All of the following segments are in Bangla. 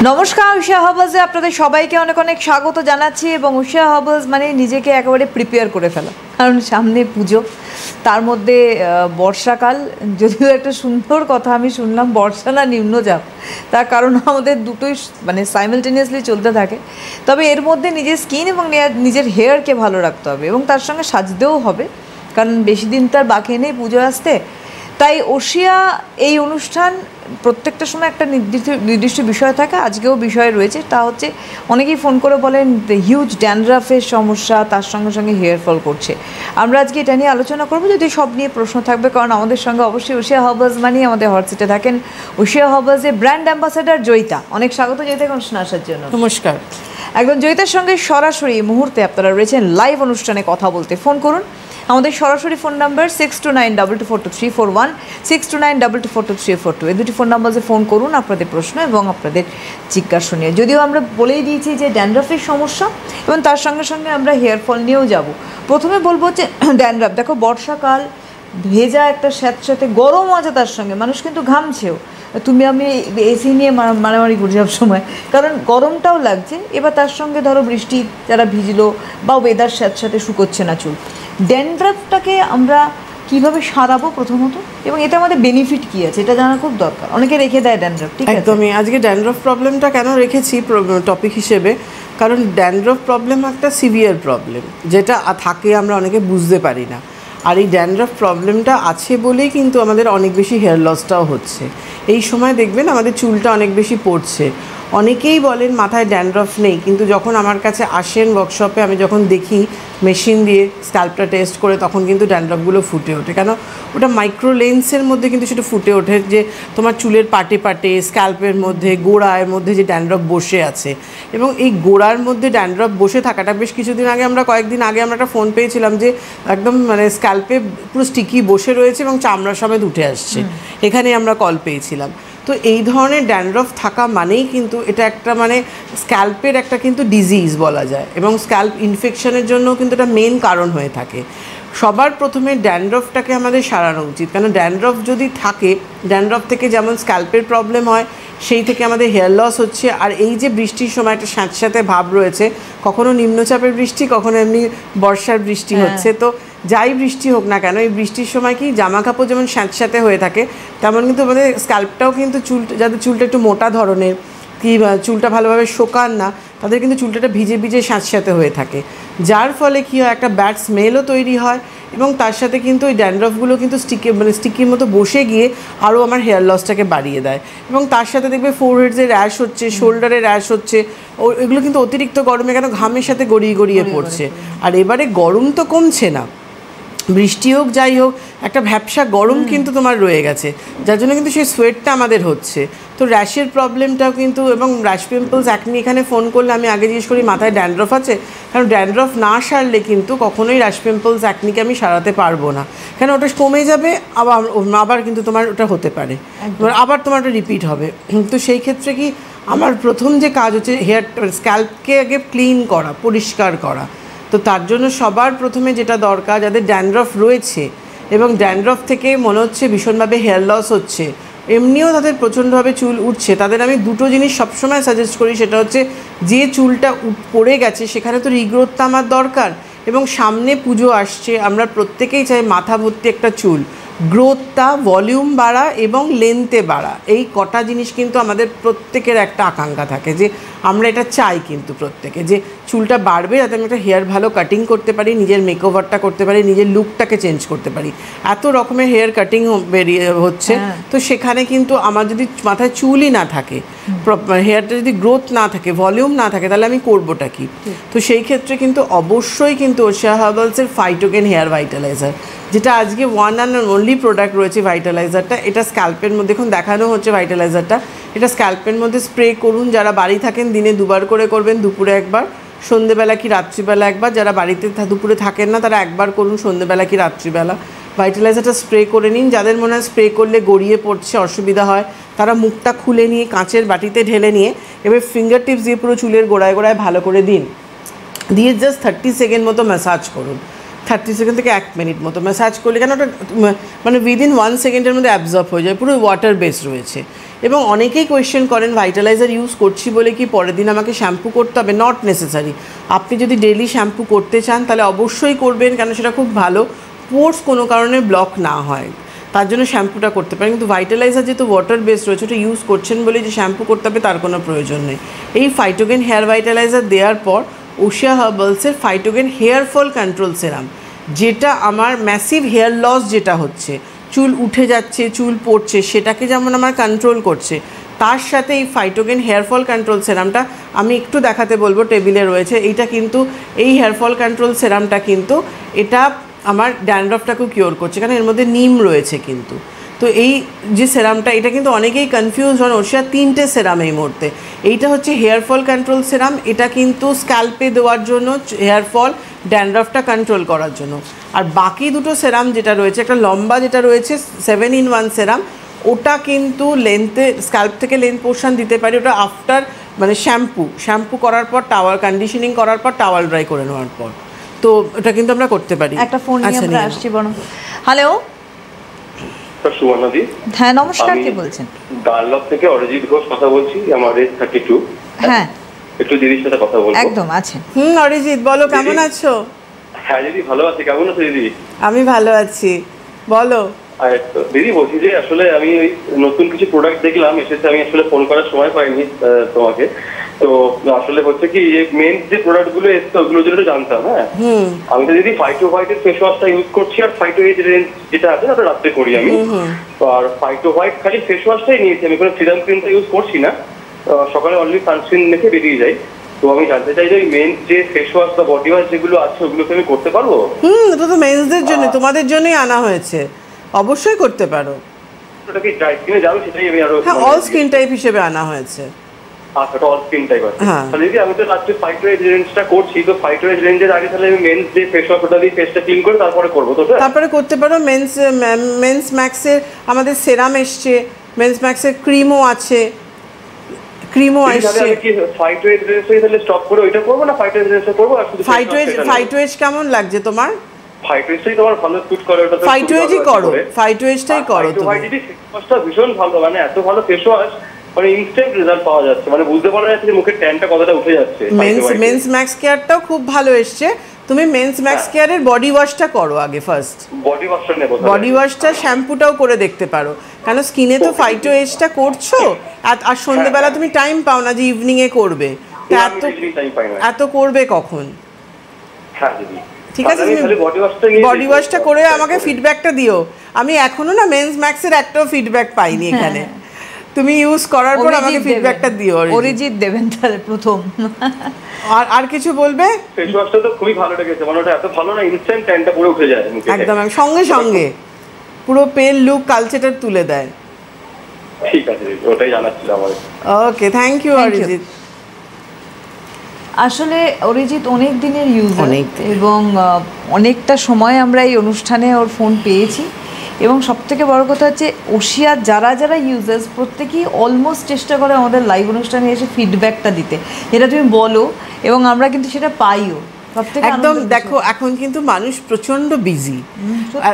নমস্কার, উষা হার্বালসে আপনাদের সবাইকে অনেক অনেক স্বাগত জানাচ্ছি। এবং উষা হার্বালস মানে নিজেকে একেবারে প্রিপেয়ার করে ফেলা, কারণ সামনে পুজো, তার মধ্যে বর্ষাকাল। যদিও একটা সুন্দর কথা আমি শুনলাম, বর্ষা না নিম্নচাপ, তার কারণ আমাদের দুটোই মানে সাইমালটেনিয়াসলি চলতে থাকে। তবে এর মধ্যে নিজের স্কিন এবং নিজের হেয়ারকে ভালো রাখতে হবে এবং তার সঙ্গে সাজতেও হবে, কারণ বেশি দিন তার বাকি নেই পুজো আসতে। তাই ওশিয়া এই অনুষ্ঠান প্রত্যেকটা সময় একটা নির্দিষ্ট বিষয় থাকে, আজকেও বিষয় রয়েছে। তা হচ্ছে অনেকেই ফোন করে বলেন হিউজ ড্যান্ড্রাফের সমস্যা, তার সঙ্গে সঙ্গে হেয়ার ফল করছে। আমরা আজকে এটা নিয়ে আলোচনা করবো, যদি সব নিয়ে প্রশ্ন থাকবে, কারণ আমাদের সঙ্গে অবশ্যই ওশিয়া হার্বালস মানেই আমাদের হটসিটে থাকেন ওশিয়া হার্বালসের ব্র্যান্ড অ্যাম্বাসেডার জয়িতা। অনেক স্বাগত জয়িতা অনুষ্ঠানে আসার জন্য। নমস্কার। একদম জয়িতার সঙ্গে সরাসরি মুহূর্তে আপনারা রয়েছেন লাইভ অনুষ্ঠানে কথা বলতে। ফোন করুন, আমাদের সরাসরি ফোন নাম্বার 6292242341, 6292242342, এই দুটি ফোন নাম্বারে ফোন করুন আপনাদের প্রশ্ন এবং আপনাদের জিজ্ঞাসা নিয়ে। যদিও আমরা বলেই দিয়েছি যে ড্যান্ড্রাফের সমস্যা এবং তার সঙ্গে সঙ্গে আমরা হেয়ার ফল নিয়েও যাব। প্রথমে বলবো যে ড্যান্ড্রাফ, দেখো বর্ষাকাল, ভেজা একটা স্যাঁতস্যাঁতে গরম আছে, তার সঙ্গে মানুষ কিন্তু ঘামছেও। তুমি আমি এসি নিয়ে মারামারি করি সব সময়, কারণ গরমটাও লাগছে। এবার তার সঙ্গে ধরো বৃষ্টি যারা ভিজলো বা ওয়েদার সাথে শুকোচ্ছে না চুল, ড্যান্ড্রাফটাকে আমরা কিভাবে সারাবো প্রথমত, এবং এটা আমাদের বেনিফিট কী আছে এটা জানা খুব দরকার। অনেকে রেখে দেয় ড্যান্ড্রাফ, ঠিক আছে? একদমই। আজকে ড্যান্ড্রাফ প্রবলেমটা কেন রেখেছি টপিক হিসেবে, কারণ ড্যান্ড্রাফ প্রবলেম একটা সিভিয়ার প্রবলেম, যেটা থাকে আমরা অনেকে বুঝতে পারি না। আর এই ড্যান্ড্রাফ প্রবলেমটা আছে বলেই কিন্তু আমাদের অনেক বেশি হেয়ার লসটাও হচ্ছে। এই সময় দেখবেন আমাদের চুলটা অনেক বেশি পড়ছে। অনেকেই বলেন মাথায় ড্যান্ড্রাফ নেই, কিন্তু যখন আমার কাছে আসেন ওয়ার্কশপে, আমি যখন দেখি মেশিন দিয়ে স্ক্যাল্পটা টেস্ট করে, তখন কিন্তু ড্যান্ড্রাফগুলো ফুটে ওঠে। কেন? ওটা মাইক্রো লেন্সের মধ্যে কিন্তু সেটা ফুটে ওঠে, যে তোমার চুলের পাটে পাটে, স্ক্যাল্পের মধ্যে, গোড়ার মধ্যে যে ড্যান্ড্রাফ বসে আছে। এবং এই গোড়ার মধ্যে ড্যান্ড্রাফ বসে থাকাটা বেশ কিছুদিন আগে, কয়েকদিন আগে আমরা একটা ফোন পেয়েছিলাম যে একদম মানে স্ক্যাল্পে পুরো স্টিকি বসে রয়েছে এবং চামড়া সমেত উঠে আসছে। এখানে আমরা কল পেয়েছিলাম। তো এই ধরনের ড্যান্ড্রাফ থাকা মানেই কিন্তু এটা একটা মানে স্ক্যাল্পের একটা কিন্তু ডিজিজ বলা যায়, এবং স্ক্যাল্প ইনফেকশনের জন্য কিন্তু এটা মেন কারণ হয়ে থাকে। সবার প্রথমে ড্যান্ড্রাফটাকে আমাদের সারানো উচিত, কারণ ড্যান্ড্রাফ যদি থাকে, ড্যান্ড্রাফ থেকে যেমন স্ক্যাল্পের প্রবলেম হয়, সেই থেকে আমাদের হেয়ার লস হচ্ছে। আর এই যে বৃষ্টির সময় একটা স্যাঁতস্যাঁতে ভাব রয়েছে, কখনো নিম্নচাপের বৃষ্টি, কখনো এমনি বর্ষার বৃষ্টি হচ্ছে। তো যাই বৃষ্টি হোক না কেন, এই বৃষ্টির সময় কি জামা কাপড় যেমন স্যাঁতস্যাঁতে হয়ে থাকে, তেমন কিন্তু আমাদের স্ক্যাল্পটাও কিন্তু যাদের চুলটা একটু মোটা ধরনের, কি চুলটা ভালোভাবে শোকান না, তাদের কিন্তু চুলটা ভিজে ভিজে স্যাঁতস্যাঁতে হয়ে থাকে। যার ফলে কী হয়, একটা ব্যাড স্মেলও তৈরি হয়, এবং তার সাথে কিন্তু ওই ড্যান্ড্রাফগুলো কিন্তু স্টিকির মতো বসে গিয়ে আরও আমার হেয়ার লসটাকে বাড়িয়ে দেয়। এবং তার সাথে দেখবে ফোরহেডে র্যাশ হচ্ছে, শোল্ডারে র্যাশ হচ্ছে। এগুলো কিন্তু অতিরিক্ত গরমে কেন ঘামের সাথে গড়িয়ে গড়িয়ে পড়ছে। আর এবারে গরম তো কমছে না, বৃষ্টি হোক যাই হোক, একটা ভ্যাপসা গরম কিন্তু তোমার রয়ে গেছে, যার জন্য কিন্তু সেই সোয়েটটা আমাদের হচ্ছে। তো র্যাশের প্রবলেমটাও কিন্তু, এবং র্যাশ পিম্পলস অ্যাকনি, এখানে ফোন করলে আমি আগে জিজ্ঞেস করি মাথায় ড্যান্ড্রাফ আছে, কারণ ড্যান্ড্রাফ না সারলে কিন্তু কখনোই র্যাশ পিম্পলস অ্যাকনিকে আমি সারাতে পারবো না। কেন? ওটা কমে যাবে, আবার কিন্তু তোমার ওটা হতে পারে, আবার তোমার ওটা রিপিট হবে। তো সেই ক্ষেত্রে কি, আমার প্রথম যে কাজ হচ্ছে স্ক্যাল্পকে আগে ক্লিন করা, পরিষ্কার করা। তো তার জন্য সবার প্রথমে যেটা দরকার, যাদের ড্যান্ড্রাফ রয়েছে এবং ড্যান্ড্রাফ থেকে মনে হচ্ছে ভীষণভাবে হেয়ার লস হচ্ছে, এমনিও তাদের প্রচণ্ডভাবে চুল উঠছে, তাদের আমি দুটো জিনিস সবসময় সাজেস্ট করি। সেটা হচ্ছে, যে চুলটা পড়ে গেছে সেখানে তো রিগ্রোথটা আমার দরকার, এবং সামনে পুজো আসছে, আমরা প্রত্যেকেই চাই মাথা ভর্তি একটা চুল, গ্রোথটা, ভলিউম বাড়া এবং লেন্থে বাড়া। এই কটা জিনিস কিন্তু আমাদের প্রত্যেকের একটা আকাঙ্ক্ষা থাকে, যে আমরা এটা চাই কিন্তু প্রত্যেকে, যে চুলটা বাড়বে যাতে আমি একটা হেয়ার ভালো কাটিং করতে পারি, নিজের মেকওভারটা করতে পারি, নিজের লুকটাকে চেঞ্জ করতে পারি। এত রকমের হেয়ার কাটিং বেরিয়ে হচ্ছে, তো সেখানে কিন্তু আমার যদি মাথায় চুলই না থাকে, হেয়ারটা যদি গ্রোথ না থাকে, ভলিউম না থাকে, তাহলে আমি করবোটা কি? তো সেই ক্ষেত্রে কিন্তু অবশ্যই কিন্তু ওশিয়া হার্বালসের ফাইটোকেন হেয়ার ভাইটালাইজার, যেটা আজকে ওয়ান অ্যান্ড অনলি প্রোডাক্ট রয়েছে ভাইটালাইজারটা, এটা স্ক্যাল্পের মধ্যে এখন দেখানো হচ্ছে ভাইটালাইজারটা। এটা স্ক্যাল্পের মধ্যে স্প্রে করুন, যারা বাড়ি থাকেন দিনে দুবার করে করবেন, দুপুরে একবার, সন্ধ্যেবেলা কি রাত্রিবেলা একবার। যারা বাড়িতে দুপুরে থাকেন না তারা একবার করুন, সন্ধ্যেবেলা কি রাত্রিবেলা। ভাইটালাইজারটা স্প্রে করে নিন। যাদের মনে হয় স্প্রে করলে গড়িয়ে পড়ছে, অসুবিধা হয়, তারা মুখটা খুলে নিয়ে কাঁচের বাটিতে ঢেলে নিয়ে এবার ফিঙ্গার টিপস দিয়ে পুরো চুলের গোড়ায় গোড়ায় ভালো করে দিন, দিয়ে জাস্ট 30 সেকেন্ড মতো ম্যাসাজ করুন। 30 সেকেন্ড থেকে 1 মিনিট মতো ম্যাসাজ করলে কেন ওটা মানে উইদিন 1 সেকেন্ডের মধ্যে অ্যাবজর্ব হয়ে যায়, পুরো ওয়াটার বেস রয়েছে। এবং অনেকেই কোয়েশ্চেন করেন ভাইটালাইজার ইউজ করছি বলে কি পরের দিন আমাকে শ্যাম্পু করতে হবে? Not necessary. আপনি যদি ডেইলি শ্যাম্পু করতে চান তাহলে অবশ্যই করবেন, কেন সেটা খুব ভালো, পোর্স কোনো কারণে ব্লক না হয়, তার জন্য শ্যাম্পুটা করতে পারেন। কিন্তু ভাইটালাইজার যেহেতু ওয়াটার বেস রয়েছে, ওটা ইউজ করছেন বলে যে শ্যাম্পু করতে হবে তার কোনো প্রয়োজন নেই। এই ফাইটোগেন হেয়ার ভাইটালাইজার দেওয়ার পর Oshea হার্বালসের Phytogen hair fall control সেরাম, যেটা আমার ম্যাসিভ হেয়ার লস যেটা হচ্ছে, চুল উঠে যাচ্ছে, চুল পড়ছে, সেটাকে যেমন আমার কন্ট্রোল করছে, তার সাথে এই ফাইটোগেন হেয়ার ফল কন্ট্রোল সেরামটা আমি একটু দেখাতে বলবো, টেবিলে রয়েছে। এইটা কিন্তু এই হেয়ার ফল কন্ট্রোল সেরামটা কিন্তু এটা আমার ড্যান্ড্রফটাকেও কিওর করছে, কারণ এর মধ্যে নিম রয়েছে কিন্তু। তো এই যে সেরামটা, এটা কিন্তু অনেকেই কনফিউজ হন, ওশিয়া 3টে সেরাম এই মুহূর্তে। এইটা হচ্ছে হেয়ার ফল কন্ট্রোল সেরাম, এটা কিন্তু স্ক্যাল্পে দেওয়ার জন্য, হেয়ার ফল ড্যান্ড্রফটা কন্ট্রোল করার জন্য। আর বাকি দুটো সেরাম যেটা রয়েছে, একটা লম্বা যেটা রয়েছে 7-in-1 সেরাম, ওটা কিন্তু লেন্থে, স্ক্যাল্প থেকে লেন্থ পোর্শন দিতে পারি, ওটা আফটার মানে শ্যাম্পু করার পর, টাওয়াল কন্ডিশনিং করার পর, টাওয়াল ড্রাই করে নেওয়ার পর, তো ওটা কিন্তু আমরা করতে পারি। একটা ফোন নিয়ে আমরা আসছি বরং। হ্যালো, সুবর্ণাদি। হ্যাঁ নমস্কার, কে বলছেন? ডানলপ থেকে অরিজিৎ ঘোষ কথা বলছি, আমার এজ 32। হ্যাঁ, একটু দিদির সাথে কথা বলবো। একদম আছেন। অরিজিৎ বলো, কেমন আছো? হ্যাঁ দিদি ভালো আছি, কেমন আছো দিদি? আমি ভালো আছি, বলো। দিদি বলছি যে আসলে আমি ওই নতুন কিছু প্রোডাক্ট দেখলাম, এসেছে, আমি আসলে ফোন করার সময় পাইনি তোমাকে। তো আসলে হচ্ছে কি, মেন যে প্রোডাক্ট গুলো এসছে ওগুলোর জন্য জানতাম। হ্যাঁ, আমি তো দিদি ফাইটো হোয়াইটের ফেস ওয়াশটা ইউজ করছি, আর ফাইটো এজ রেঞ্জ যেটা আছে ওটা রাত্রে করি আমি। আর ফাইটো হোয়াইট খালি ফেস ওয়াশটাই নিয়েছি আমি, কোনো সিরাম ক্রিমটা ইউজ করছি না। সকালে অলরেডি সানস্ক্রিন মেখে বেরিয়ে যাই। তো আমি জানতে চাই যে মেন যে ফেস ওয়াশ বা বডি ওয়াশ যেগুলো আছে ওগুলোকে আমি করতে পারবো? এটা তো মেন্সদের জন্য, তোমাদের জন্যই আনা হয়েছে, অবশ্যই করতে পারো। ওটা কি ড্রাই স্কিনে যাবে? সেটাই আমি আরো, হ্যাঁ, অল স্কিন টাইপ হিসেবে আনা হয়েছে। আচ্ছা, অল স্কিন টাইপ আছে। তাহলে দিদি আমি তো রাত্রে ফাইটো এজ রেঞ্জটা করছি, তো ফাইটো এজ রেঞ্জের আগে তাহলে আমি মেন্স যে ফেস ওয়াশ ওটা দিয়ে ফেসটা ক্লিন করে তারপরে করবো তো? তারপরে করতে পারো। মেন্স ম্যাক্সের আমাদের সেরাম এসছে, মেন্স ম্যাক্সের ক্রিমও আছে, ক্রিমও আসছে। ফাইটো এজ রেঞ্জটাই তাহলে স্টপ করে ওইটা করবো, না ফাইটো এজ রেঞ্জটা করবো? আর শুধু ফাইটো এজ কেমন লাগছে তোমার? ফাইটো এজটাই তোমার ভালো স্যুট করে, ওটা ফাইটো এজই করো, ফাইটো এজটাই করো তুমি। ফাইটো এজ ফেস ওয়াশটা ভীষণ ভালো, মানে এত ভালো ফেস ওয়াশ, মানে ইনস্ট্যান্ট রেজাল্ট পাওয়া যাচ্ছে, মানে বুঝতে পারা যাচ্ছে যে মুখের ট্যানটা কতটা উঠে যাচ্ছে। মেন্স ম্যাক্স কেয়ারটাও খুব ভালো এসছে, তুমি মেন্স ম্যাক্স কেয়ারের বডি ওয়াশটা করো আগে ফার্স্ট। বডি ওয়াশটা নেব, বডি ওয়াশটা শ্যাম্পুটাও করে দেখতে পারো, কারণ স্কিনে তো ফাইটো এজটা করছো, আর সন্ধ্যেবেলা তুমি টাইম পাও না যে ইভিনিং এ করবে, এত করবে কখন? হ্যাঁ দিদি ঠিক আছে, তুমি বডি ওয়াশটা করে আমাকে ফিডব্যাকটা দিও। আমি এখনো না মেন্স ম্যাক্সের একটাও ফিডব্যাক পাইনি এখানে, তুমি ইউজ করার পর আমাকে ফিডব্যাকটা দিও। অরিজিৎ দেবেন তাহলে প্রথম। আর কিছু বলবে? ফেস ওয়াশটা তো খুবই ভালো লেগেছে, মানে ওটা এত ভালো না, ইনস্ট্যান্ট ট্যানটা পুরো উঠে যায় মুখে, একদম সঙ্গে সঙ্গে পুরো পেল লুক কালচারটা তুলে দেয়। ঠিক আছে, ওটাই জানাচ্ছিল আমার। ওকে, থ্যাংক ইউ অরিজিৎ। আসলে অরিজিৎ অনেক দিনের ইউজার, এবং অনেকটা সময় আমরা এই অনুষ্ঠানে ওর ফোন পেয়েছি, এবং সবথেকে বড় কথা হচ্ছে ওশিয়ার যারা যারা ইউজার্স প্রত্যেকেই অলমোস্ট চেষ্টা করে আমাদের লাইভ অনুষ্ঠানে এসে ফিডব্যাকটা দিতে, যেটা তুমি বলো, এবং আমরা কিন্তু সেটা পাইও। একদম দেখো, এখন কিন্তু মানুষ প্রচণ্ড বিজি,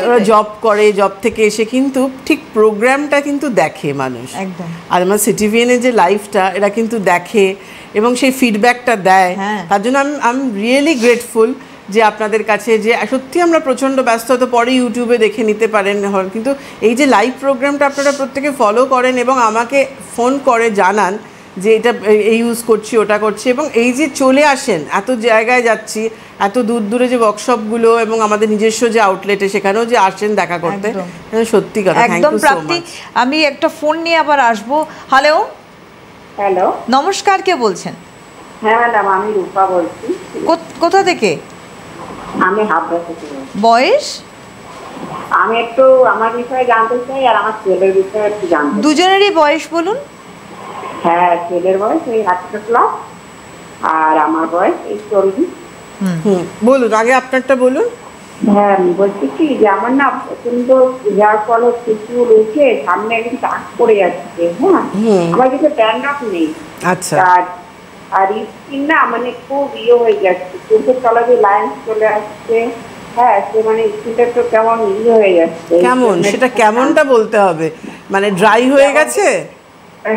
ওরা জব করে, জব থেকে এসে কিন্তু ঠিক প্রোগ্রামটা কিন্তু দেখে মানুষ, একদম। আর আমার সিটিভিএনের যে লাইভটা এরা কিন্তু দেখে এবং সেই ফিডব্যাকটা দেয়, তার জন্য আমি রিয়েলি গ্রেটফুল যে আপনাদের কাছে, যে সত্যি আমরা প্রচণ্ড ব্যস্ত, হয়তো পরে ইউটিউবে দেখে নিতে পারেন, কিন্তু এই যে লাইভ প্রোগ্রামটা আপনারা প্রত্যেকে ফলো করেন এবং আমাকে ফোন করে জানান যে এটা ইউজ করছি, ওটা করছি, এবং এই যে চলে আসেন, এত জায়গায় যাচ্ছি, এত দূর দূরে যে ওয়ার্কশপগুলো এবং আমাদের নিজস্ব যে আউটলেটে সেখানেও যে আসেন দেখা করতে, সত্যি কথা থ্যাংক ইউ সো মাচ। আমি একটা ফোন নিয়ে আবার আসবো। হ্যালো, নমস্কার, কে বলছেন? হ্যাঁ ম্যাডাম, আমি রূপা বলছি। কোথা থেকে? আমি হাবড়া থেকে। বয়স? আমি একটু আমার বিষয়ে জানতে চাই, আর আমার ছেলের বিষয়ে একটু জানতে চাই। দুজনেরই বয়স বলুন। হ্যাঁ, ছেলের বয়স এই 18 প্লাস, আর আমার বয়স এই 40। বলুন, আগে আপনারটা বলুন। হ্যাঁ, আমি বলছি কি যে আমার না প্রচন্ড হেয়ার ফল হচ্ছে, চুল উঠে সামনে একদম টাক পড়ে যাচ্ছে। হ্যাঁ, আমার কিছু ড্যান্ড্রফ নেই। আচ্ছা। আর স্কিন না মানে খুব হয়ে যাচ্ছে, চোখের তলা দিয়ে লাইন চলে আসছে, হ্যাঁ সে মানে স্কিনটা তো কেমন হয়ে যাচ্ছে। কেমন সেটা কেমনটা বলতে হবে, মানে ড্রাই হয়ে গেছে?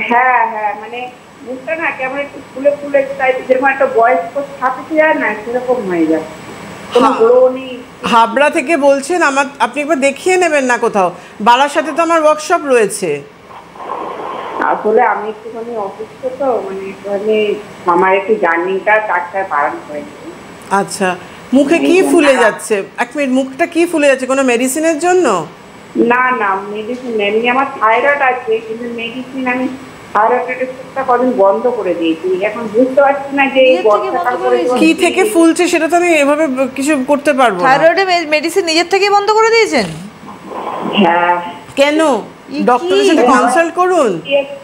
হ্যাঁ হ্যাঁ মানে মুখটা না কেমন একটু ফুলে ফুলে টাইপের, যেরকম একটা বয়স্ক ছাপিতে যায় না সেরকম হয়ে যাচ্ছে, কোনো গ্লো নেই। হাবড়া থেকে বলছেন? আপনি একবার দেখিয়ে নেবেন না কোথাও? বারাসাতে তো আমার ওয়ার্কশপ রয়েছে। আসলে আমি একটুখানি অসুস্থ তো, মানে একটুখানি আমার একটু জার্নিটা ডাক্তার বারণ করেছে। আচ্ছা, মুখে কি ফুলে যাচ্ছে? এক মিনিট, মুখটা কি ফুলে যাচ্ছে? কোনো মেডিসিনের জন্য? না না মেডিসিন এমনি আমার থাইরয়েড আছে, কিন্তু মেডিসিন আমি থাইরয়েডের ওষুধটা কদিন বন্ধ করে দিয়েছি। এখন বুঝতে পারছি না যে এই বর্ষাকাল করে কি থেকে ফুলছে সেটা তো আমি এভাবে কিছু করতে পারবো না। থাইরয়েডের মেডিসিন নিজের থেকেই বন্ধ করে দিয়েছেন? হ্যাঁ। কেন? ডক্টরের সাথে কনসাল্ট করুন।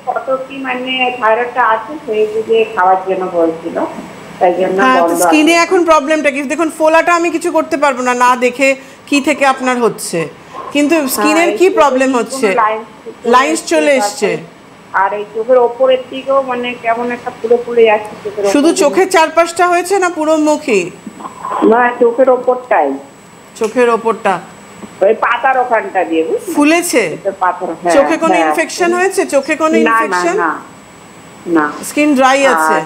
কত কি মানে থাইরয়েডটা আছে সেই বুঝে খাওয়ার জন্য বলছিল, তাই জন্য বন্ধ। স্কিনে এখন প্রবলেমটা কি? দেখুন ফোলাটা আমি কিছু করতে পারবো না না দেখে কি থেকে আপনার হচ্ছে, কিন্তু স্কিনের কি প্রবলেম হচ্ছে? লাইন্স চলে এসছে, আর এই চোখের ওপরের দিকেও মানে কেমন একটা ফুলে ফুলে যাচ্ছে। শুধু চোখের চারপাশটা হয়েছে না পুরো মুখে? না চোখের ওপরটাই। চোখের ওপরটা ওই পাতার ওখানটা দিয়ে ফুলেছে? চোখে কোনো ইনফেকশন হয়েছে? চোখে কোনো ইনফেকশন? না না, স্কিন ড্রাই আছে।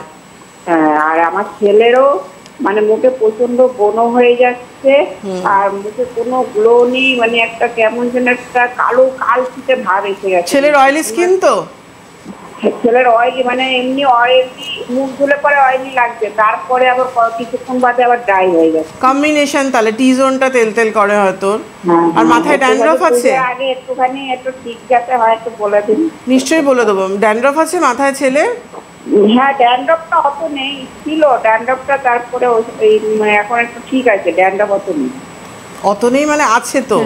হ্যাঁ, আর আমার ছেলেরও মানে মুখে প্রচন্ড ব্রণ হয়ে যাচ্ছে, আর মুখে কোনো গ্লো নেই, মানে একটা কেমন যেন একটা কালো কালচিটে ভাব এসে গেছে। ছেলের অয়েলি স্কিন তো? ছেলের অয়েলি মানে এমনি অয়েলি, মুখ ধুলে পরে অয়েলি লাগছে, তারপরে আবার কিছুক্ষণ বাদে আবার ড্রাই হয়ে যাচ্ছে। কম্বিনেশন তাহলে টি জোনটা তেল তেল করে হয়তো। আর মাথায় ড্যান্ড্রফ আছে? আগে একটুখানি একটু ঠিক যাতে হয় একটু বলে দিন। নিশ্চয়ই বলে দেবো। ড্যান্ড্রফ আছে মাথায় ছেলে? হ্যাঁ ড্যান্ড্রফটা অত নেই, ছিল ড্যান্ড্রফটা, তারপরে এখন একটু ঠিক আছে, ড্যান্ড্রফ অত নেই। অত নেই মানে আছে তো?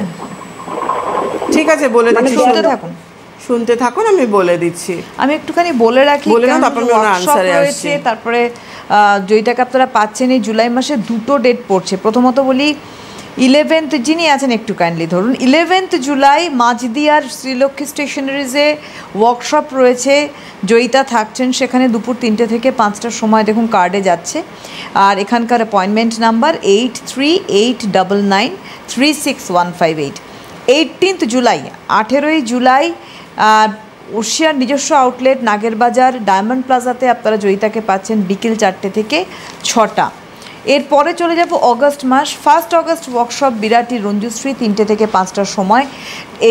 ঠিক আছে বলে দিচ্ছি, শুনতে থাকুন আমি বলে দিচ্ছি। আমি একটুখানি বলে রাখি, তারপরে জয়িতাকে আপনারা পাচ্ছেন এই জুলাই মাসে 2টো ডেট পড়ছে। প্রথমত বলি 11th, যিনি আছেন একটু কাইন্ডলি ধরুন, 11th জুলাই মাঝদিয়ার শ্রীলক্ষ্মী স্টেশনারিজে ওয়ার্কশপ রয়েছে, জয়িতা থাকছেন সেখানে দুপুর 3টে থেকে 5টার সময়, দেখুন কার্ডে যাচ্ছে। আর এখানকার অ্যাপয়েন্টমেন্ট নাম্বার 8389361558। 18th জুলাই 18ই জুলাই ওশিয়ার নিজস্ব আউটলেট নাগেরবাজার ডায়মন্ড প্লাজাতে আপনারা জয়িতাকে পাচ্ছেন বিকেল 4টে থেকে 6টা। এরপরে চলে যাব অগস্ট মাস। 1 অগস্ট ওয়ার্কশপ বিরাটি রঞ্জুশ্রী 3টে থেকে 5টার সময়,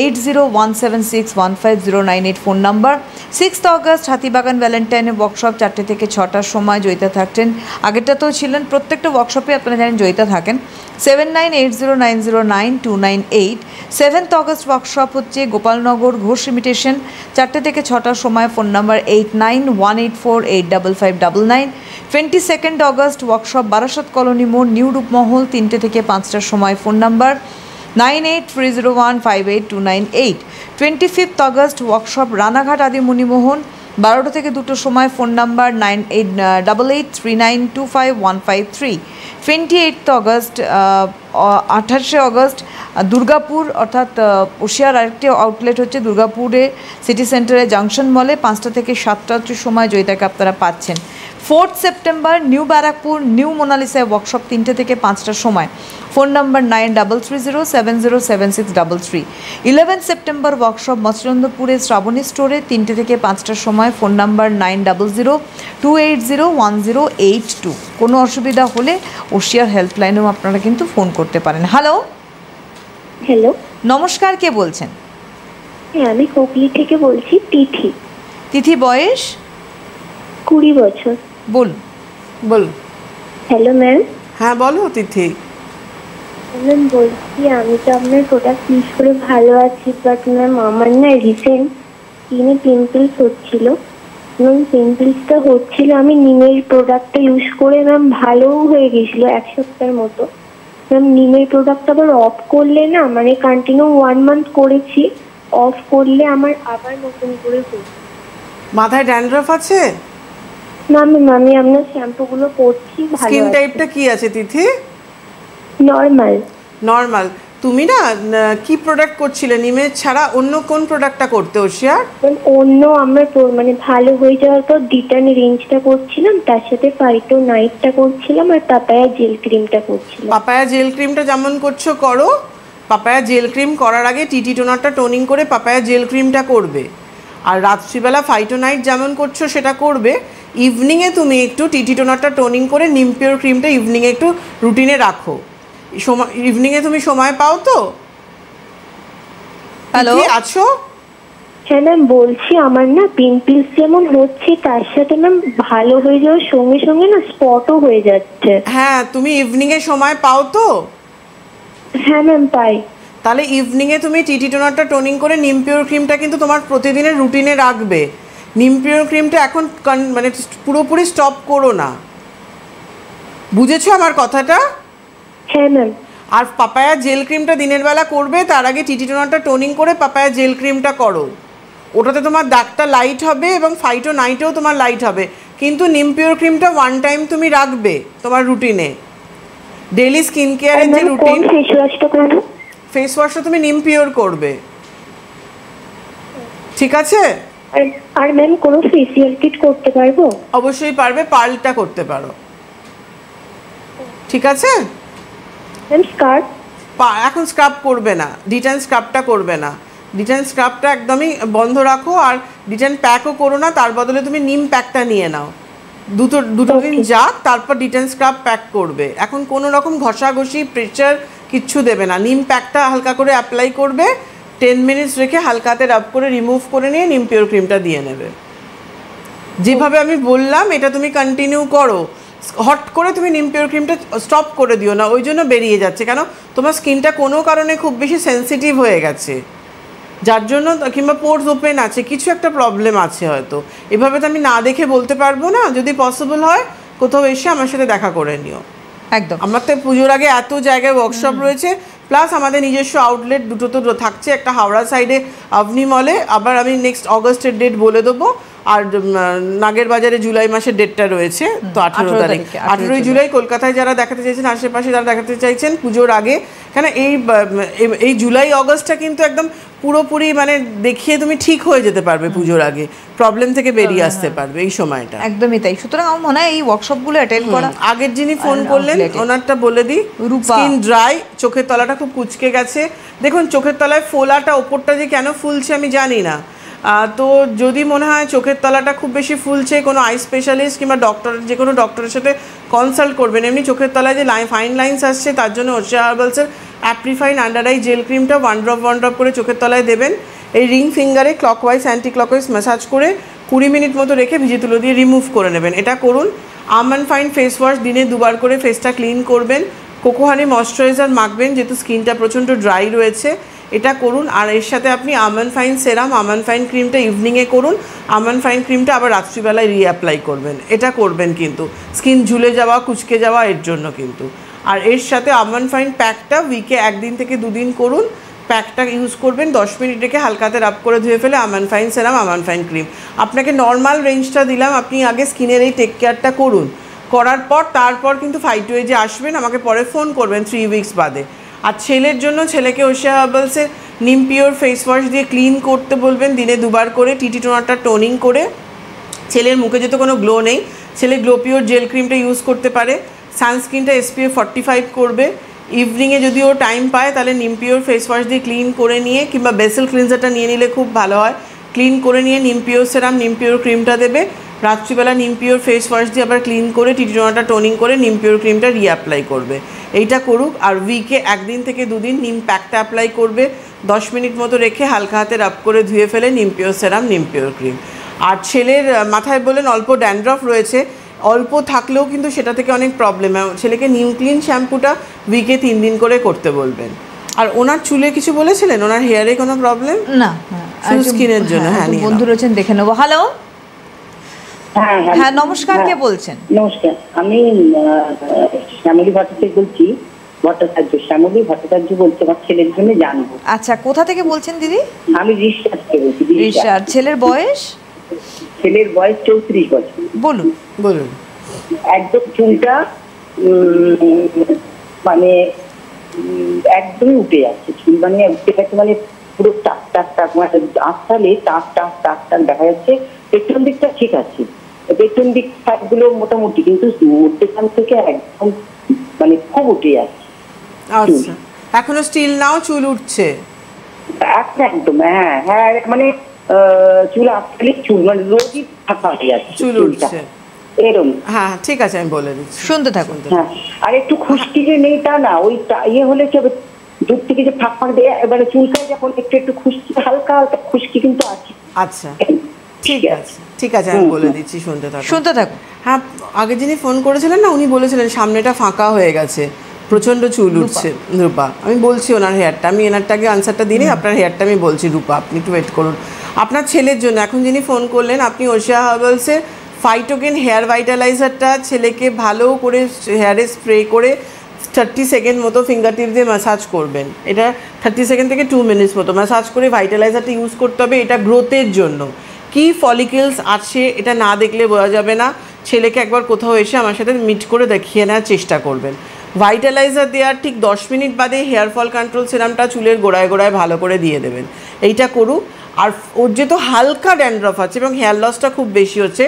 8017615098 ফোন নাম্বার। 6 অগস্ট হাতিবাগান ভ্যালেন্টাইনে ওয়ার্কশপ 4টে থেকে 6টার সময়, জয়িতা থাকছেন। আগেরটা তো ছিলেন, প্রত্যেকটা ওয়ার্কশপে আপনারা জানেন জয়িতা থাকেন। 7980909298। 7 অগস্ট ওয়ার্কশপ হচ্ছে গোপালনগর ঘোষ ইমিটেশন, 4টে থেকে 6টার সময়, phone number 8918485599। 22 August workshop Barasat colony মোড় নিউ রূপমহল, 3টে থেকে 5টার সময়, phone number 9830158298। 25 August workshop Ranaghat আদি মণিমোহন, 12টা থেকে 2টোর সময়, phone number 988839255153। 28 August 28 August Durgapur, অর্থাৎ ওশিয়ার আরেকটি আউটলেট হচ্ছে দুর্গাপুরে সিটি সেন্টারে জাংশন মলে, 5টা থেকে 7টার সময় জয়িতাকে আপনারা পাচ্ছেন। 4 সেপ্টেম্বর নিউ ব্যারাকপুর নিউ মোনালিসায় ওয়ার্কশপ, 3টে থেকে 5টার সময়, ফোন নাম্বার 9330707633। 11 সেপ্টেম্বর ওয়ার্কশপ মৎস্যচন্দ্রপুরে শ্রাবণী স্টোরে, 3টে থেকে 5টার সময়, ফোন নাম্বার 9002801082। কোনো অসুবিধা হলে ওশিয়ার হেল্পলাইনেও আপনারা কিন্তু ফোন করতে পারেন। হ্যালো হ্যালো, নমস্কার, কে বলছেন? হ্যাঁ আমি হুগলি থেকে বলছি, তিথি। তিথি, বয়স? 20 বছর। বলুন। Hello ma'am. হ্যাঁ বলো তিথি। ম্যাম বলছি, আমি তো আপনার প্রোডাক্ট ইউজ করে ভালো আছি, বাট ম্যাম আমার না রিসেন্ট স্কিনে পিম্পলস হচ্ছিল। ম্যাম পিম্পলসটা হচ্ছিল, আমি নিমের প্রোডাক্টটা ইউজ করে ম্যাম ভালোও হয়ে গেছিলো 1 সপ্তাহের মতো। ম্যাম নিমের প্রোডাক্ট আবার অফ করলে না, মানে কন্টিনিউ 1 মান্থ করেছি, অফ করলে আমার আবার নতুন করে হচ্ছে। মাথায় ড্যান্ড্রফ আছে? না ম্যাম, আমি আপনার শ্যাম্পুগুলো করছি ভালো। স্কিন টাইপটা কি আছে তিথি? নরমাল। তুমি না কি প্রোডাক্ট করছিলে নিমের ছাড়া অন্য কোন প্রোডাক্টটা করতে হোশিয়ার? অন্য আমার মানে ভালো হয়ে যাওয়ার পর ডিটান রেঞ্জটা করছিলাম, তার সাথে ফাইটো নাইটটা করছিলাম, আর পাপায়া জেল ক্রিমটা করছিলাম। পাপায়া জেল ক্রিমটা যেমন করছো করো, পাপায়া জেল ক্রিম করার আগে টিটি টোনারটা টোনিং করে পাপায়া জেল ক্রিমটা করবে, আর রাত্রিবেলা ফাইটোনাইট যেমন করছো সেটা করবে। ইভিনিংয়ে তুমি একটু টিটি টোনারটা টোনিং করে নিম পিওর ক্রিমটা ইভিনিংয়ে একটু রুটিনে রাখো। সময় ইভিনিংয়ে তুমি সময় পাও তো? হ্যালো, আছো? হ্যাঁ ম্যাম বলছি, আমার না পিম্পলস যেমন হচ্ছে তার সাথে ম্যাম ভালো হয়ে যাওয়ার সঙ্গে সঙ্গে না স্পটও হয়ে যাচ্ছে। হ্যাঁ, তুমি ইভিনিংয়ে সময় পাও তো? হ্যাঁ ম্যাম পাই। তাহলে ইভিনিংয়ে তুমি টিটি টোনারটা টোনিং করে নিম পিওর ক্রিমটা কিন্তু তোমার প্রতিদিনের রুটিনে রাখবে। নিম পিওর ক্রিমটা এখন মানে পুরোপুরি স্টপ করো না, বুঝেছো আমার কথাটা? হ্যাঁ ম্যাম। আর পাপায়া জেল ক্রিমটা দিনের বেলা করবে, তার আগে টিটি টোনারটা টোনিং করে পাপায়া জেল ক্রিমটা করো। ওটাতে তোমার দাগটা লাইট হবে এবং ফাইটো নাইটেও তোমার লাইট হবে। কিন্তু নিম পিওর ক্রিমটা ওয়ান টাইম তুমি রাখবে তোমার রুটিনে। ডেইলি স্কিন কেয়ারের যে রুটিন, ফেস ওয়াশটা করব, ফেস ওয়াশটা তুমি নিম পিওর করবে, ঠিক আছে? আর ম্যাম কোনো ফেসিয়াল কিট করতে পারবো? অবশ্যই পারবে, পার্লটা করতে পারো, ঠিক আছে? Ma'am scarf? এখন স্ক্রাব করবে না, ডিটেন স্ক্রাবটা করবে না, ডিটেন স্ক্রাবটা একদমই বন্ধ রাখো। আর ডিটেন প্যাকও করো না, তার বদলে তুমি নিম প্যাকটা নিয়ে নাও। দুটো দিন যাক, তারপর ডিটেন স্ক্রাব প্যাক করবে। এখন কোনো রকম ঘষাঘষি প্রেশার কিচ্ছু দেবে না, নিম প্যাকটা হালকা করে অ্যাপ্লাই করবে, 10 মিনিটস রেখে হালকাতে রাব করে রিমুভ করে নিয়ে নিম পিওর ক্রিমটা দিয়ে নেবে। যেভাবে আমি বললাম এটা তুমি কন্টিনিউ করো। হট করে তুমি নিম পিওর ক্রিমটা স্টপ করে দিও না, ওই জন্য বেরিয়ে যাচ্ছে। কেন? তোমার স্কিনটা কোনো কারণে খুব বেশি সেন্সিটিভ হয়ে গেছে, যার জন্য, কিংবা পোর্স ওপেন আছে, কিছু একটা প্রবলেম আছে হয়তো। এভাবে তো আমি না দেখে বলতে পারবো না। যদি পসিবল হয় কোথাও এসে আমার সাথে দেখা করে নিও। একদম। আমার তো পুজোর আগে এত জায়গায় ওয়ার্কশপ রয়েছে, প্লাস আমাদের নিজস্ব আউটলেট দুটো তো থাকছে, একটা হাওড়া সাইডে আভনি মলে, আবার আমি নেক্সট অগস্টের ডেট বলে দেবো। আর নাগের বাজারে জুলাই মাসের ডেটটা রয়েছে, তো 18 তারিখ, 18 জুলাই কলকাতায় যারা দেখাতে চাইছেন, আশেপাশে যারা দেখাতে চাইছেন পুজোর আগে, কেন এই জুলাই অগস্টটা কিন্তু একদম পুরোপুরি মানে দেখিয়ে তুমি ঠিক হয়ে যেতে পারবে পুজোর আগে, প্রবলেম থেকে বেরিয়ে আসতে পারবে এই সময়টা। একদমই তাই। সুতরাং আমার মনে হয় এই ওয়ার্কশপগুলো অ্যাটেন্ড করা। আগের যিনি ফোন করলেন ওনারটা বলে দিই, স্কিন ড্রাই, চোখের তলাটা খুব কুচকে গেছে। দেখুন চোখের তলায় ফোলাটা, ওপরটা যে কেন ফুলছে আমি জানি না। তো যদি মনে হয় চোখের তলাটা খুব বেশি ফুলছে, কোনো আই স্পেশালিস্ট কিংবা যে কোনো ডক্টরের সাথে কনসাল্ট করবেন। এমনি চোখের তলায় যে ফাইন লাইন্স আসছে, তার জন্য ওশিয়া হার্বালসের অ্যাপ্রিফাইন আন্ডার আই জেল ক্রিমটা 1 ড্রপ করে চোখের তলায় দেবেন। এই রিং ফিঙ্গারে ক্লকওয়াইজ অ্যান্টি ক্লকওয়াইজ ম্যাসাজ করে 20 মিনিট মতো রেখে ভিজে তুলো দিয়ে রিমুভ করে নেবেন। এটা করুন। আমন্ড ফাইন ফেস ওয়াশ দিনে 2 বার করে ফেসটা ক্লিন করবেন। কোকোহানি ময়শ্চারাইজার মাখবেন, যেহেতু স্কিনটা প্রচণ্ড ড্রাই রয়েছে, এটা করুন। আর এর সাথে আপনি আমন্ড ফাইন সেরাম, আমন্ড ফাইন ক্রিমটা ইভিনিংয়ে করুন, আমন্ড ফাইন ক্রিমটা আবার রাত্রিবেলায় রিঅ্যাপ্লাই করবেন। এটা করবেন কিন্তু স্কিন ঝুলে যাওয়া, কুচকে যাওয়া এর জন্য কিন্তু। আর এর সাথে আমন্ড ফাইন প্যাকটা উইকে 1 দিন থেকে 2 দিন করুন। প্যাকটা ইউজ করবেন, 10 মিনিট রেখে হালকাতে রাব করে ধুয়ে ফেলে আমন্ড ফাইন সেরাম, আমন্ড ফাইন ক্রিম। আপনাকে নর্মাল রেঞ্জটা দিলাম, আপনি আগে স্কিনের এই টেক কেয়ারটা করুন। করার পর তারপর কিন্তু ফাইটোয়ে যে আসবেন আমাকে পরে ফোন করবেন 3 উইকস বাদে। আর ছেলের জন্য ছেলেকে ওশিয়া হার্বালসের নিম পিওর ফেস ওয়াশ দিয়ে ক্লিন করতে বলবেন দিনে 2 বার করে, টিটি টোনারটা টোনিং করে। ছেলের মুখে যেহেতু কোনো গ্লো নেই, ছেলে গ্লো পিওর জেল ক্রিমটা ইউজ করতে পারে। সানস্ক্রিনটা SPF 45 করবে। ইভিনিংয়ে যদি ও টাইম পায় তাহলে নিম পিওর ফেস ওয়াশ দিয়ে ক্লিন করে নিয়ে, কিংবা বেসেল ক্লিনজারটা নিয়ে নিলে খুব ভালো হয়, ক্লিন করে নিয়ে নিম পিওর সেরাম, নিম পিওর ক্রিমটা দেবে। রাত্রিবেলা নিম পিওর ফেস ওয়াশ দিয়ে আবার ক্লিন করে টিটি টোনারটা টোনিং করে নিম পিওর ক্রিমটা রিঅ্যাপ্লাই করবে। এইটা করুক। আর উইকে 1 দিন থেকে 2 দিন নিম প্যাকটা অ্যাপ্লাই করবে, 10 মিনিট মতো রেখে হালকা হাতে রাব করে ধুয়ে ফেলে নিম পিওর সেরাম, নিম পিওর ক্রিম। আর ছেলের মাথায় বলেন অল্প ড্যান্ড্রফ রয়েছে, অল্প থাকলেও কিন্তু সেটা থেকে অনেক প্রবলেম হয়। ছেলেকে নিম ক্লিন শ্যাম্পুটা উইকে 3 দিন করে করতে বলবেন। আর ওনার চুলে কিছু বলেছিলেন? ওনার হেয়ারে কোনো প্রবলেম? না, স্কিনের জন্য। হ্যাঁ, বন্ধু রয়েছেন, দেখে নেবো। হ্যালো, হ্যাঁ নমস্কার, কে বলছেন? নমস্কার, আমি শ্যামলী ভট্টাচার্য বলছি। শ্যামলী ভট্টাচার্য বলছি, আমার ছেলের জন্য জানবো। আচ্ছা, কোথা থেকে বলছেন দিদি? আমি রিসার্চ থেকে বলছি। রিসার্চ। ছেলের বয়স? ছেলের বয়স 34 বছর। বলুন। একদম চুলটা মানে একদমই উঠে যাচ্ছে চুল, মানে উঠে গেছে, মানে পুরো টাক টাক টাক, মানে আসলে টাক টাক টাক টাক দেখা যাচ্ছে। পেছন দিকটা ঠিক আছে, পেছন দিক গুলো মোটামুটি, কিন্তু মধ্যখান থেকে একদম মানে খুব উঠে যাচ্ছে। আচ্ছা, এখনো স্টিল নাও চুল উঠছে? একদম, হ্যাঁ হ্যাঁ, মানে চুল আসলে চুল মানে রোজই ফাঁকা হয়ে যাচ্ছে, চুল উঠছে এরকম। হ্যাঁ ঠিক আছে, আমি বলে দিচ্ছি, শুনতে থাকুন। হ্যাঁ, আর একটু খুশকি যে নেই তা না, ওই ইয়ে হলে কি হবে, দূর থেকে যে ফাঁক ফাঁক দিয়ে এবারে চুলকায় যখন একটু একটু খুশকি, হালকা হালকা খুশকি কিন্তু আছে। আচ্ছা ঠিক আছে, ঠিক আছে, আমি বলে দিচ্ছি, শুনতে থাকুন। শুনতে থাকুন। হ্যাঁ, আগে যিনি ফোন করেছিলেন না, উনি বলেছিলেন সামনেটা ফাঁকা হয়ে গেছে, প্রচণ্ড চুল উঠছে। রূপা, আমি বলছি ওনার হেয়ারটা, আমি এনারটাকে আনসারটা দিই, আপনার হেয়ারটা আমি বলছি। রূপা, আপনি একটু ওয়েট করুন। আপনার ছেলের জন্য এখন যিনি ফোন করলেন, আপনি ওশিয়া হার্বালসের ফাইটোকেন হেয়ার ভাইটালাইজারটা ছেলেকে ভালো করে হেয়ারে স্প্রে করে 30 সেকেন্ড মতো ফিঙ্গার টিপ দিয়ে ম্যাসাজ করবেন। এটা 30 সেকেন্ড থেকে 2 মিনিটস মতো ম্যাসাজ করে ভাইটালাইজারটা ইউজ করতে হবে। এটা গ্রোথের জন্য। কি ফলিকেলস আছে এটা না দেখলে বোঝা যাবে না। ছেলেকে একবার কোথাও এসে আমার সাথে মিট করে দেখিয়ে নেওয়ার চেষ্টা করবেন। ভাইটালাইজার দেওয়ার ঠিক 10 মিনিট বাদে হেয়ার ফল কন্ট্রোল সিরামটা চুলের গোড়ায় গোড়ায় ভালো করে দিয়ে দেবেন। এইটা করুক। আর ওর যেহেতু হালকা ড্যান্ড্রফ আছে এবং হেয়ার লসটা খুব বেশি হচ্ছে,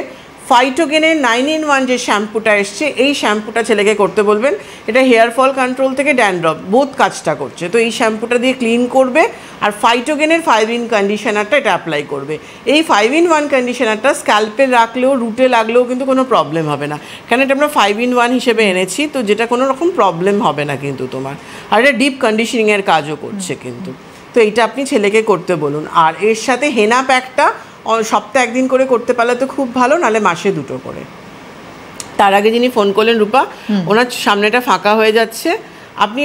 ফাইটোকেনের 9-in-1 যে শ্যাম্পুটা এসছে, এই শ্যাম্পুটা ছেলেকে করতে বলবেন। এটা হেয়ার ফল কন্ট্রোল থেকে ড্যান্ড্রফ বোথ কাজটা করছে। তো এই শ্যাম্পুটা দিয়ে ক্লিন করবে আর ফাইটোকেনের 5-in কন্ডিশনারটা এটা অ্যাপ্লাই করবে। এই 5-in-1 কন্ডিশনারটা স্ক্যাল্পে রাখলেও রুটে লাগলেও কিন্তু কোনো প্রবলেম হবে না, কারণ এটা আমরা 5-in-1 হিসেবে এনেছি, তো যেটা কোনো রকম প্রবলেম হবে না কিন্তু তোমার। আর এটা ডিপ কন্ডিশনিংয়ের কাজও করছে কিন্তু। তো এইটা আপনি ছেলেকে করতে বলুন। আর এর সাথে হেনা প্যাকটা সপ্তাহে একদিন করে করতে পারলে তো খুব ভালো, নাহলে মাসে 2টো করে। তার আগে যিনি ফোন করলেন রূপা, ওনার সামনেটা ফাঁকা হয়ে যাচ্ছে। আপনি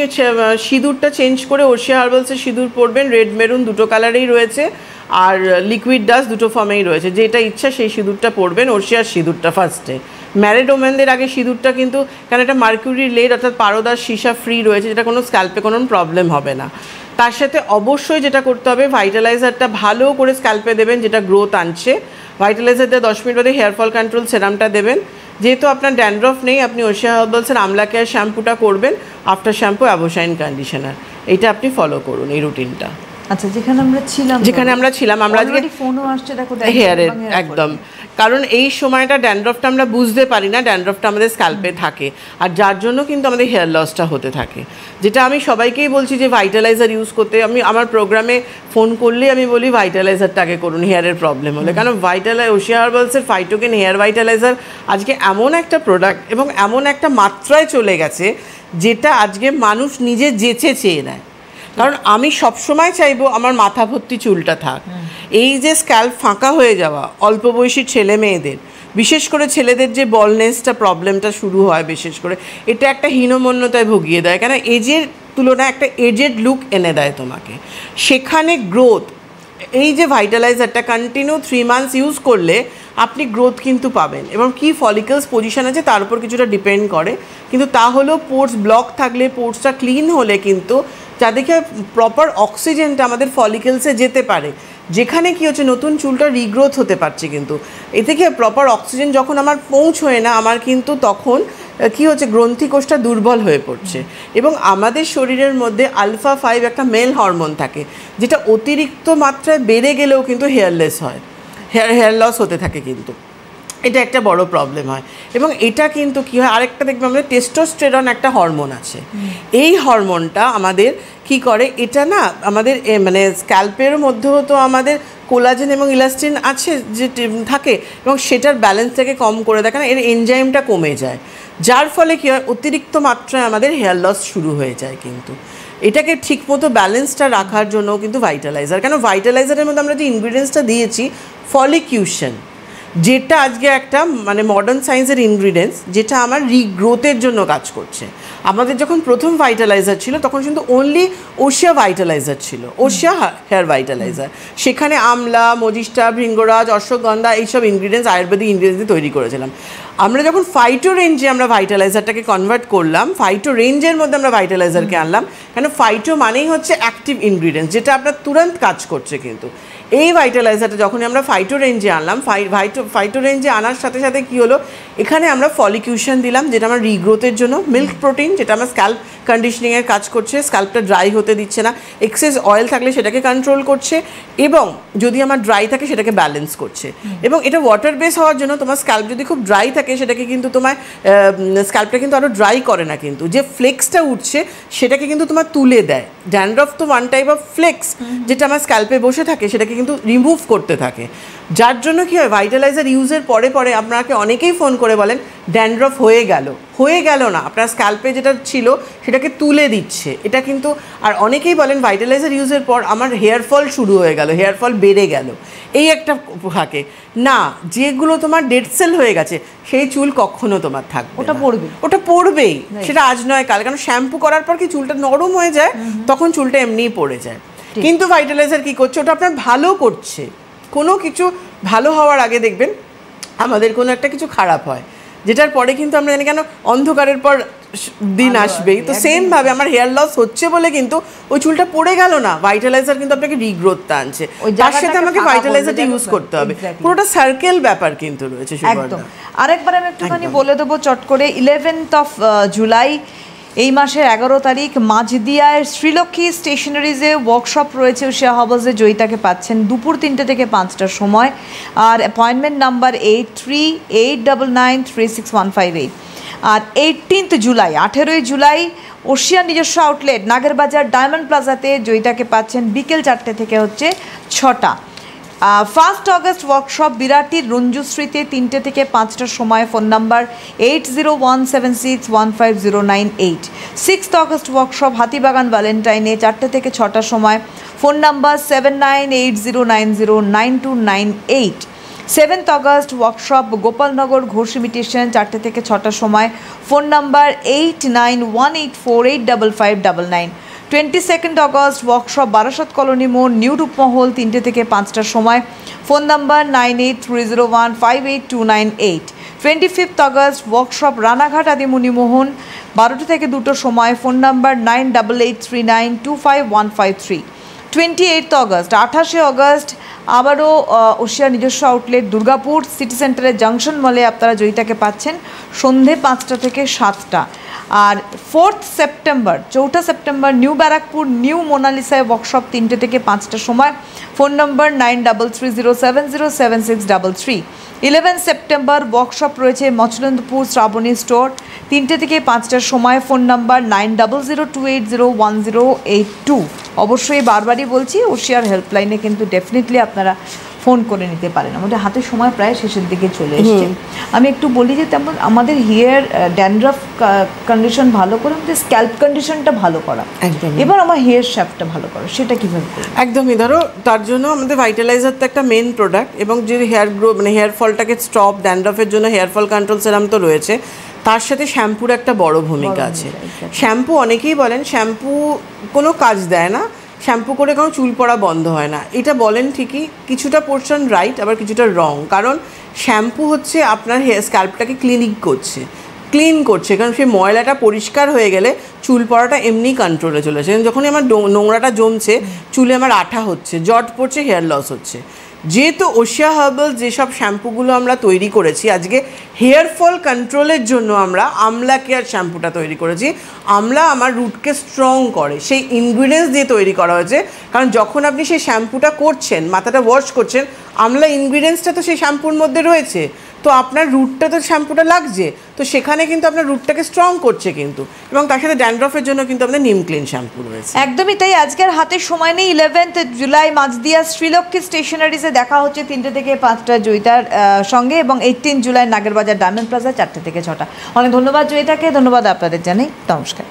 সিঁদুরটা চেঞ্জ করে ওশিয়া হার্বালসের সিঁদুর পরবেন। রেড মেরুন দুটো কালারেই রয়েছে, আর লিকুইড ডাস্ট দুটো ফর্মেই রয়েছে। যেটা ইচ্ছা সেই সিঁদুরটা পরবেন, ওশিয়ার সিঁদুরটা ফার্স্টে। ম্যারিড ওমেনদের আগে সিঁদুরটা কিন্তু, কারণ এটা মার্কিউরি লেড অর্থাৎ পারদার সীসা ফ্রি রয়েছে, যেটা কোনো স্ক্যাল্পে কোনো প্রবলেম হবে না। তার সাথে অবশ্যই যেটা করতে হবে, ভাইটালাইজারটা ভালো করে স্ক্যাল্পে দেবেন, যেটা গ্রোথ আনছে। ভাইটালাইজার দিয়ে 10 মিনিট বাদে হেয়ার ফল কন্ট্রোল সেরামটা দেবেন। যেহেতু আপনার ড্যান্ড্রফ নেই, আপনি ওশিয়া হার্বালসের আমলা কেয়ার শ্যাম্পুটা করবেন, আফটার শ্যাম্পু অ্যাবোসাইন কন্ডিশনার। এইটা আপনি ফলো করুন, এই রুটিনটা। আচ্ছা, যেখানে আমরা ছিলাম আমরা আজকে ফোনও আসছে, দেখো হেয়ারের একদম, কারণ এই সময়টা ড্যান্ড্রফটা আমরা বুঝতে পারি না, ড্যান্ড্রফটা আমাদের স্ক্যাল্পে থাকে, আর যার জন্য কিন্তু আমাদের হেয়ার লসটা হতে থাকে। যেটা আমি সবাইকেই বলছি যে ভাইটালাইজার ইউজ করতে, আমি আমার প্রোগ্রামে ফোন করলে আমি বলি ভাইটালাইজারটা আগে করুন হেয়ারের প্রবলেম হলে, কারণ ওশিয়া হার্বালসের ফাইটোকেন হেয়ার ভাইটালাইজার আজকে এমন একটা প্রোডাক্ট এবং এমন একটা মাত্রায় চলে গেছে, যেটা আজকে মানুষ নিজে যেচে চেয়ে নেয়। কারণ আমি সবসময় চাইবো আমার মাথা ভর্তি চুলটা থাক। এই যে স্ক্যাল্প ফাঁকা হয়ে যাওয়া অল্প বয়সী ছেলে মেয়েদের, বিশেষ করে ছেলেদের যে বলনেসটা প্রবলেমটা শুরু হয়, বিশেষ করে এটা একটা হীনমন্যতায় ভুগিয়ে দেয়, কেন এজের তুলনায় একটা এজেড লুক এনে দেয় তোমাকে। সেখানে গ্রোথ, এই যে ভাইটালাইজারটা কন্টিনিউ 3 মান্থস ইউজ করলে আপনি গ্রোথ কিন্তু পাবেন, এবং কি ফলিকলস পজিশন আছে তার উপর কিছুটা ডিপেন্ড করে। কিন্তু তা হলেও পোর্টস ব্লক থাকলে, পোর্টসটা ক্লিন হলে কিন্তু যাদেরকে প্রপার অক্সিজেনটা আমাদের ফলিকেলসে যেতে পারে, যেখানে কি হচ্ছে নতুন চুলটা রিগ্রোথ হতে পারছে। কিন্তু এ থেকে প্রপার অক্সিজেন যখন আমার পৌঁছয় না, আমার কিন্তু তখন কি হচ্ছে, গ্রন্থিকোষটা দুর্বল হয়ে পড়ছে। এবং আমাদের শরীরের মধ্যে আলফা 5 একটা মেল হরমোন থাকে, যেটা অতিরিক্ত মাত্রায় বেড়ে গেলেও কিন্তু হেয়ারলেস হয়, হেয়ার লস হতে থাকে কিন্তু। এটা একটা বড় প্রবলেম হয়। এবং এটা কিন্তু কী হয়, আরেকটা দেখবে আমাদের টেস্টোস্টেরন একটা হরমোন আছে। এই হরমোনটা আমাদের কি করে, এটা না আমাদের মানে স্ক্যাল্পের মধ্যেও তো আমাদের কোলাজেন এবং ইলাস্টিন আছে যে থাকে, এবং সেটার ব্যালেন্সটাকে কম করে দেয়, কারণ এর এনজাইমটা কমে যায়, যার ফলে কী হয়, অতিরিক্ত মাত্রায় আমাদের হেয়ার লস শুরু হয়ে যায়। কিন্তু এটাকে ঠিকমতো ব্যালেন্সটা রাখার জন্যও কিন্তু ভাইটালাইজার, কেন ভাইটালাইজারের মধ্যে আমরা যে ইনগ্রিডিয়েন্টসটা দিয়েছি, ফলিকিউশন, যেটা আজকে একটা মানে মডার্ন সায়েন্সের ইনগ্রিডিয়েন্টস, যেটা আমার রিগ্রোথের জন্য কাজ করছে। আমাদের যখন প্রথম ভাইটালাইজার ছিল তখন কিন্তু অনলি ওশিয়া ভাইটালাইজার ছিল, ওশিয়া হেয়ার ভাইটালাইজার। সেখানে আমলা, মজিষ্টা, ভৃঙ্গরাজ, অশ্বগন্ধা এইসব ইনগ্রিডিয়েন্টস, আয়ুর্বেদিক ইনগ্রিডিয়েন্টস দিয়ে তৈরি করেছিলাম। আমরা যখন ফাইটো রেঞ্জে আমরা ভাইটালাইজারটাকে কনভার্ট করলাম, ফাইটো রেঞ্জের মধ্যে আমরা ভাইটালাইজারকে আনলাম, কেন ফাইটো মানেই হচ্ছে অ্যাক্টিভ ইনগ্রিডিয়েন্টস, যেটা আপনার তুরন্ত কাজ করছে। কিন্তু এই ভাইটালাইজারটা যখন আমরা ফাইটো রেঞ্জে আনলাম, ফাইটো রেঞ্জে আনার সাথে সাথে কি হলো, এখানে আমরা ফলিকিউশন দিলাম যেটা আমার রিগ্রোথের জন্য, মিল্ক প্রোটিন যেটা আমার স্ক্যাল্প কন্ডিশনিংয়ের কাজ করছে, স্ক্যাল্পটা ড্রাই হতে দিচ্ছে না, এক্সেস অয়েল থাকলে সেটাকে কন্ট্রোল করছে, এবং যদি আমার ড্রাই থাকে সেটাকে ব্যালেন্স করছে। এবং এটা ওয়াটার বেস হওয়ার জন্য তোমার স্ক্যাল্প যদি খুব ড্রাই থাকে সেটাকে কিন্তু তোমার স্ক্যাল্পটা কিন্তু আরও ড্রাই করে না, কিন্তু যে ফ্লেক্সটা উঠছে সেটাকে কিন্তু তোমার তুলে দেয়। ড্যান্ড্রফ তো ওয়ান টাইপ অফ ফ্লেক্স যেটা আমার স্ক্যাল্পে বসে থাকে সেটাকে কিন্তু রিমুভ করতে থাকে, যার জন্য কি হয় ভাইটালাইজার ইউজের পরে পরে আপনাকে অনেকেই ফোন করে বলেন ড্যান্ড্রফ হয়ে গেল না, আপনার স্ক্যাল্পে যেটা ছিল সেটাকে তুলে দিচ্ছে। এটা কিন্তু আর অনেকেই বলেন ভাইটালাইজার ইউজের পর আমার হেয়ার ফল শুরু হয়ে গেল, হেয়ার ফল বেড়ে গেল, এই একটা থাকে না। যেগুলো তোমার ডেড সেল হয়ে গেছে সেই চুল কখনো তোমার থাকবে, ওটা পড়বেই, সেটা আজ নয় কাল, কারণ শ্যাম্পু করার পর কি চুলটা নরম হয়ে যায়, তখন চুলটা এমনিই পড়ে যায়। কিন্তু ভাইটালাইজার কি করছে, ওটা আপনার ভালো করছে। কোনো কিছু ভালো হওয়ার আগে দেখবেন আমাদের কোনো একটা কিছু খারাপ হয়, যেটার পরে কিন্তু আমরা জানি কেন অন্ধকারের পর দিন আসবেই, তো সেম ভাবে আমার হেয়ার লস হচ্ছে বলে কিন্তু ওই চুলটা পড়ে গেল না, ভাইটালাইজার কিন্তু আপনাকে রিগ্রোথটা আনছে, তার সাথে আমাকে ভাইটালাইজারটা ইউজ করতে হবে। পুরোটা সার্কেল ব্যাপার কিন্তু রয়েছে। একদম। আরেকবার আমি একটুখানি বলে দেবো চট করে, 11th of জুলাই এই মাসের 11 তারিখ মাঝদিয়ায় শ্রীলক্ষ্মী স্টেশনারিজে ওয়ার্কশপ রয়েছে উষা হাবলসে, জয়িতাকে পাচ্ছেন দুপুর 3টে থেকে 5টার সময়। আর অ্যাপয়েন্টমেন্ট নাম্বার 8389936158। আর 18th জুলাই 18ই জুলাই ওশিয়ান নিজস্ব আউটলেট নাগেরবাজার ডায়মন্ড প্লাজাতে জয়িতাকে পাচ্ছেন বিকেল 4টে থেকে হচ্ছে 6টা। 1 অগস্ট ওয়ার্কশপ বিরাটির রঞ্জুশ্রীতে 3টে থেকে 5টার সময়, phone number 8017615098। 6 August workshop Hatibagan ভ্যালেন্টাইনে 4টে থেকে 6টার সময়, phone number 7980909298। 7 August workshop Gopalnagar Ghosh imitation 4টে থেকে 6টার সময়, phone number 8918485599। 22 August workshop Barasat colony মোড় নিউ রূপমহল 3টে থেকে 5টার সময়, phone number 9830158298। 25 August workshop Ranaghat Adimunimohan 12টা থেকে 2টোর সময়, ফোন নাম্বার 9883925153। 28 অগস্ট 28 অগস্ট আবারও ওশিয়া নিজস্ব আউটলেট দুর্গাপুর সিটি সেন্টারের জাংশন মলে আপনারা জয়িতাকে পাচ্ছেন সন্ধে 5টা থেকে 7টা। আর 4th September 4 September new Barrackpore new মোনালিসায় ওয়ার্কশপ 3টে থেকে 5টার সময়, ফোন নম্বর 9330707633। 11 সেপ্টেম্বর ওয়ার্কশপ রয়েছে মচলন্দপুর শ্রাবণী স্টোর 3টে থেকে 5টার সময়, ফোন নাম্বার 9002801082। অবশ্যই বারবারই বলছি ওশিয়ার হেল্পলাইনে কিন্তু ডেফিনেটলি আপনারা ফোন করে নিতে পারেন। আমাদের হাতে সময় প্রায় শেষের দিকে চলে এসছে। আমি একটু বলি যে তেমন আমাদের হেয়ার ড্যান্ড্রাফ কন্ডিশন ভালো করে আমাদের স্ক্যাল্প কন্ডিশনটা ভালো করা, একদম। এবার আমার হেয়ার শ্যাফটটা ভালো করা, সেটা কীভাবে করি? একদমই, ধরো তার জন্য আমাদের ভাইটালাইজার তো একটা মেন প্রোডাক্ট, এবং যে হেয়ার গ্রো মানে হেয়ার ফলটাকে স্টপ, ড্যান্ড্রাফের জন্য হেয়ার ফল কন্ট্রোল সেরাম তো রয়েছে, তার সাথে শ্যাম্পুর একটা বড় ভূমিকা আছে। শ্যাম্পু অনেকেই বলেন শ্যাম্পু কোনো কাজ দেয় না, শ্যাম্পু করে কোনো চুল পড়া বন্ধ হয় না, এটা বলেন ঠিকই, কিছুটা পোর্শন রাইট আবার কিছুটা রং। কারণ শ্যাম্পু হচ্ছে আপনার হেয়ার স্ক্যাল্পটাকে ক্লিন করছে, কারণ সেই ময়লাটা পরিষ্কার হয়ে গেলে চুল পড়াটা এমনি কন্ট্রোলে চলে আসে। যখনই আমার নোংরাটা জমছে চুলে আমার আঠা হচ্ছে, জট পড়ছে, হেয়ার লস হচ্ছে। যেহেতু ওশিয়া হার্বাল যেসব শ্যাম্পুগুলো আমরা তৈরি করেছি আজকে হেয়ার ফল কন্ট্রোলের জন্য, আমরা আমলা কেয়ার শ্যাম্পুটা তৈরি করেছি। আমলা আমার রুটকে স্ট্রং করে, সেই ইনগ্রিডিয়েন্টস দিয়ে তৈরি করা হয়েছে। কারণ যখন আপনি সেই শ্যাম্পুটা করছেন, মাথাটা ওয়াশ করছেন, আমলা ইনগ্রিডিয়েন্টসটা তো সেই শ্যাম্পুর মধ্যে রয়েছে, তো আপনার রুটটা তো শ্যাম্পুটা লাগছে, তো সেখানে কিন্তু আপনার রুটটাকে স্ট্রং করছে কিন্তু। এবং তার সাথে ড্যান্ড্রফের জন্য কিন্তু আমাদের নিম ক্লিন শ্যাম্পু রয়েছে। একদমই তাই। আজকের হাতে সময় নেই। 11th জুলাই মাঝদিয়া শ্রীলক্ষ্মী স্টেশনারিজে দেখা হচ্ছে 3টে থেকে 5টা জয়িতার সঙ্গে, এবং 18 জুলাই নাগেরবাজার ডায়মন্ড প্লাজা 4টে থেকে 6টা। অনেক ধন্যবাদ জয়িতাকে, ধন্যবাদ আপনাদের জানাই, নমস্কার।